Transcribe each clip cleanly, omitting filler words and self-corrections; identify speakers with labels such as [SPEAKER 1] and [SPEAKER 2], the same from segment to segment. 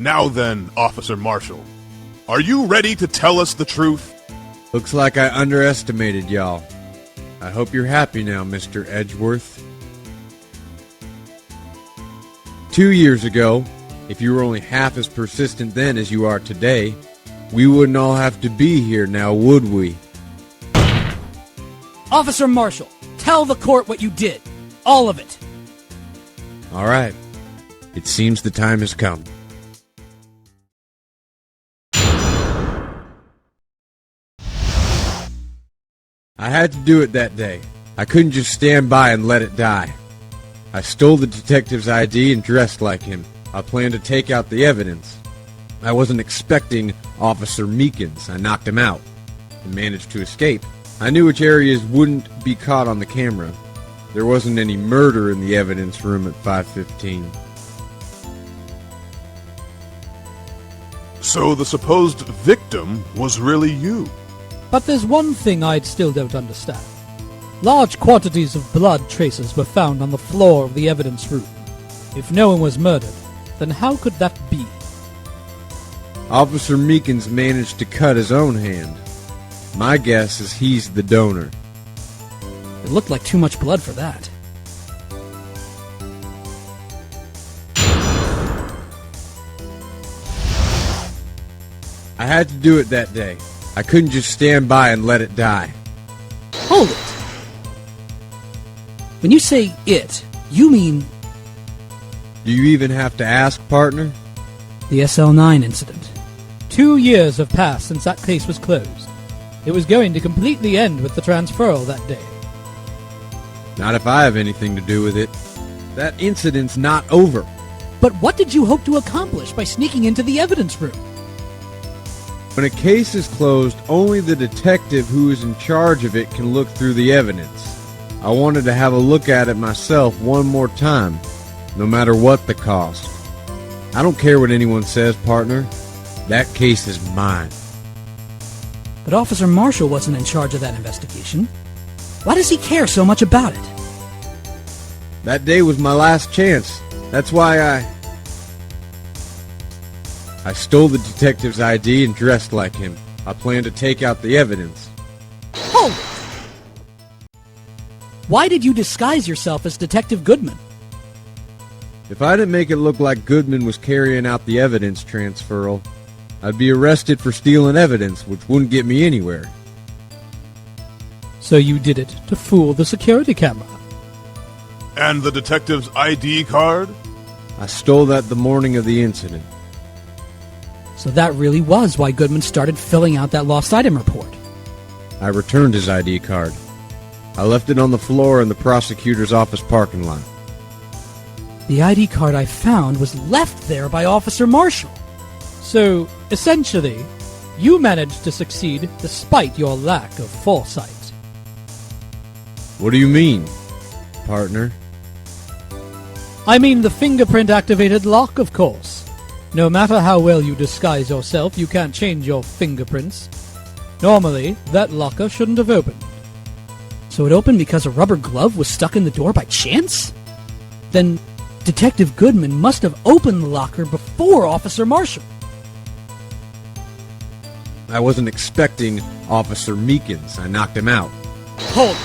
[SPEAKER 1] Now then, Officer Marshall, are you ready to tell us the truth?
[SPEAKER 2] Looks like I underestimated y'all. I hope you're happy now, Mr. Edgeworth. 2 years ago, if you were only half as persistent then as you are today, we wouldn't all have to be here now, would we?
[SPEAKER 3] Officer Marshall, tell the court what you did. All of it.
[SPEAKER 2] All right. It seems the time has come. I had to do it that day. I couldn't just stand by and let it die. I stole the detective's ID and dressed like him. I planned to take out the evidence. I wasn't expecting Officer Meekins. I knocked him out and managed to escape. I knew which areas wouldn't be caught on the camera. There wasn't any murder in the evidence room at 5:15.
[SPEAKER 1] So the supposed victim was really you?
[SPEAKER 3] But there's one thing I still don't understand. Large quantities of blood traces were found on the floor of the evidence room. If no one was murdered, then how could that be?
[SPEAKER 2] Officer Meekins managed to cut his own hand. My guess is he's the donor.
[SPEAKER 3] It looked like too much blood for that.
[SPEAKER 2] I had to do it that day. I couldn't just stand by and let it die.
[SPEAKER 3] Hold it! When you say it, you mean...
[SPEAKER 2] Do you even have to ask, partner?
[SPEAKER 3] the SL9 incident. 2 years have passed since that case was closed. It was going to completely end with the transferal that day.
[SPEAKER 2] Not if I have anything to do with it. That incident's not over.
[SPEAKER 3] But what did you hope to accomplish by sneaking into the evidence room?
[SPEAKER 2] When a case is closed, only the detective who is in charge of it can look through the evidence. I wanted to have a look at it myself one more time, no matter what the cost. I don't care what anyone says, partner. That case is mine.
[SPEAKER 3] But Officer Marshall wasn't in charge of that investigation. Why does he care so much about it?
[SPEAKER 2] That day was my last chance. That's why I stole the detective's ID and dressed like him. I planned to take out the evidence.
[SPEAKER 3] Hold it! Why did you disguise yourself as Detective Goodman?
[SPEAKER 2] If I didn't make it look like Goodman was carrying out the evidence transferal, I'd be arrested for stealing evidence, which wouldn't get me anywhere.
[SPEAKER 3] So you did it to fool the security camera.
[SPEAKER 1] And the detective's ID card?
[SPEAKER 2] I stole that the morning of the incident.
[SPEAKER 3] So that really was why Goodman started filling out that lost item report.
[SPEAKER 2] I returned his ID card. I left it on the floor in the prosecutor's office parking lot.
[SPEAKER 3] The ID card I found was left there by Officer Marshall. So, essentially, you managed to succeed despite your lack of foresight.
[SPEAKER 2] What do you mean, partner?
[SPEAKER 3] I mean the fingerprint-activated lock, of course. No matter how well you disguise yourself, you can't change your fingerprints. Normally, that locker shouldn't have opened. So it opened because a rubber glove was stuck in the door by chance? Then Detective Goodman must have opened the locker before Officer Marshall.
[SPEAKER 2] I wasn't expecting Officer Meekins. I knocked him out.
[SPEAKER 3] Hold it!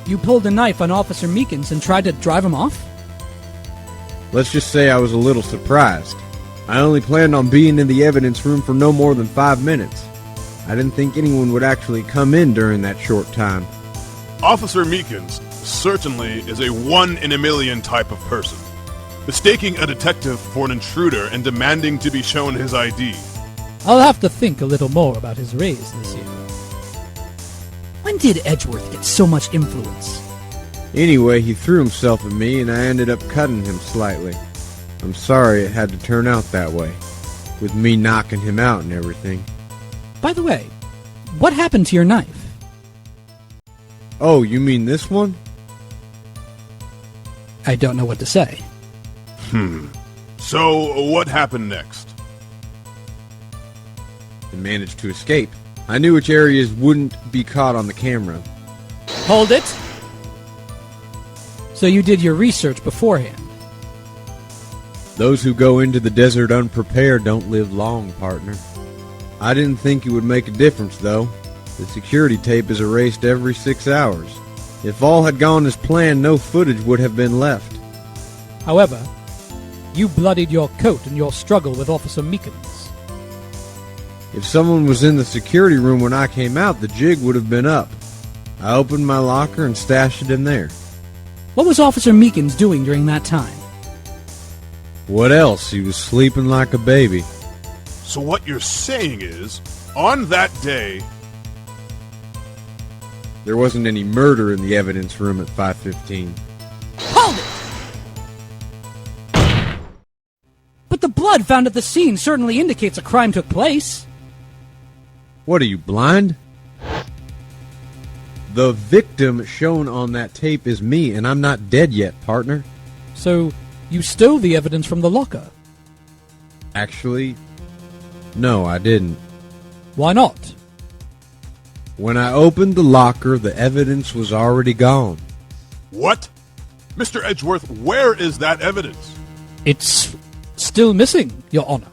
[SPEAKER 3] You pulled a knife on Officer Meekins and tried to drive him off?
[SPEAKER 2] Let's just say I was a little surprised. I only planned on being in the evidence room for no more than 5 minutes. I didn't think anyone would actually come in during that short time.
[SPEAKER 1] Officer Meekins certainly is a one-in-a-million type of person, mistaking a detective for an intruder and demanding to be shown his ID.
[SPEAKER 3] I'll have to think a little more about his raise this year. When did Edgeworth get so much influence?
[SPEAKER 2] Anyway, he threw himself at me and I ended up cutting him slightly. I'm sorry it had to turn out that way, with me knocking him out and everything.
[SPEAKER 3] By the way, what happened to your knife?
[SPEAKER 2] Oh, you mean this one?
[SPEAKER 3] I don't know what to say.
[SPEAKER 1] So, what happened next?
[SPEAKER 2] I managed to escape. I knew which areas wouldn't be caught on the camera.
[SPEAKER 3] Hold it! So you did your research beforehand?
[SPEAKER 2] Those who go into the desert unprepared don't live long, partner. I didn't think it would make a difference, though. The security tape is erased every 6 hours. If all had gone as planned, no footage would have been left.
[SPEAKER 3] However, you bloodied your coat in your struggle with Officer Meekins.
[SPEAKER 2] If someone was in the security room when I came out, the jig would have been up. I opened my locker and stashed it in there.
[SPEAKER 3] What was Officer Meekins doing during that time?
[SPEAKER 2] What else? He was sleeping like a baby.
[SPEAKER 1] So what you're saying is, on that day,
[SPEAKER 2] There wasn't any murder in the evidence room at 5:15.
[SPEAKER 3] Hold it! But the blood found at the scene certainly indicates a crime took place.
[SPEAKER 2] What are you, blind? The victim shown on that tape is me, and I'm not dead yet, partner.
[SPEAKER 3] So, you stole the evidence from the locker.
[SPEAKER 2] Actually, no, I didn't.
[SPEAKER 3] Why not?
[SPEAKER 2] When I opened the locker, the evidence was already gone.
[SPEAKER 1] what? Mr. Edgeworth, where is that evidence?
[SPEAKER 3] It's still missing, Your Honor.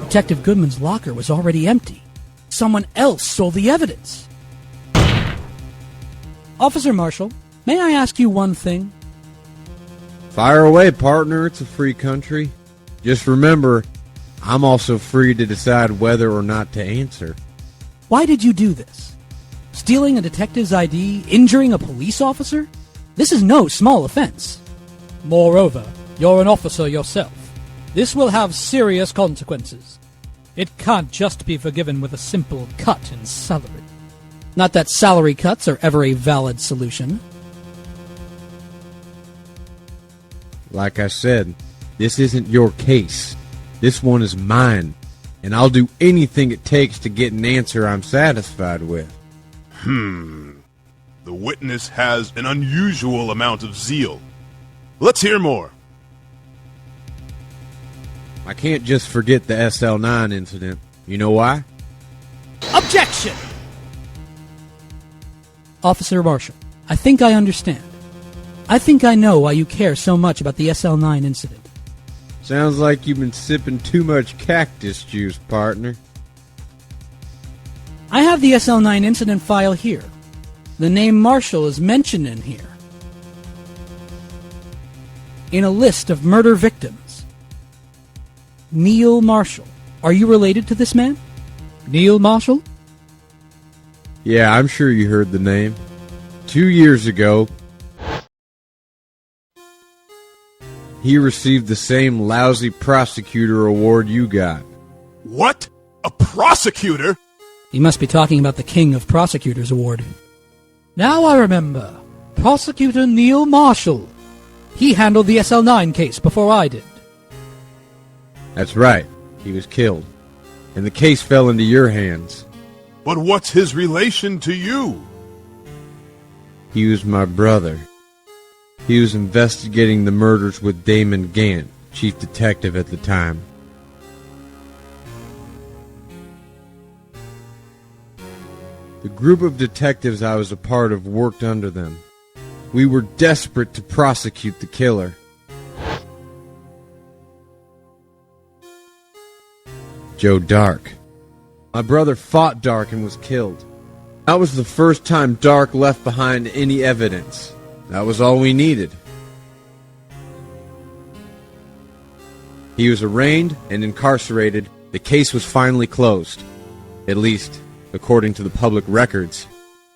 [SPEAKER 3] Detective Goodman's locker was already empty. Someone else stole the evidence. Officer Marshall, may I ask you one thing?
[SPEAKER 2] Fire away, partner. It's a free country. Just remember, I'm also free to decide whether or not to answer.
[SPEAKER 3] Why did you do this? Stealing a detective's ID, injuring a police officer? This is no small offense. Moreover, you're an officer yourself. This will have serious consequences. It can't just be forgiven with a simple cut in salary. Not that salary cuts are ever a valid solution.
[SPEAKER 2] Like I said, this isn't your case. This one is mine, and I'll do anything it takes to get an answer I'm satisfied with.
[SPEAKER 1] The witness has an unusual amount of zeal. Let's hear more.
[SPEAKER 2] I can't just forget the SL9 incident. You know why?
[SPEAKER 3] Objection! Officer Marshall, I think I understand. I think I know why you care so much about the SL9 incident.
[SPEAKER 2] Sounds like you've been sipping too much cactus juice, partner.
[SPEAKER 3] I have the SL9 incident file here. The name Marshall is mentioned in here. In a list of murder victims. Neil Marshall. Are you related to this man? Neil Marshall?
[SPEAKER 2] Yeah, I'm sure you heard the name. 2 years ago, he received the same lousy prosecutor award you got.
[SPEAKER 1] What? A prosecutor?
[SPEAKER 3] He must be talking about the King of Prosecutors Award. Now I remember. Prosecutor Neil Marshall. He handled the SL9 case before I did.
[SPEAKER 2] That's right. He was killed. And the case fell into your hands.
[SPEAKER 1] But what's his relation to you?
[SPEAKER 2] He was my brother. He was investigating the murders with Damon Gant, chief detective at the time. The group of detectives I was a part of worked under them. We were desperate to prosecute the killer. Joe Dark. My brother fought Dark and was killed. That was the first time Dark left behind any evidence. That was all we needed. He was arraigned and incarcerated. The case was finally closed. At least, according to the public records.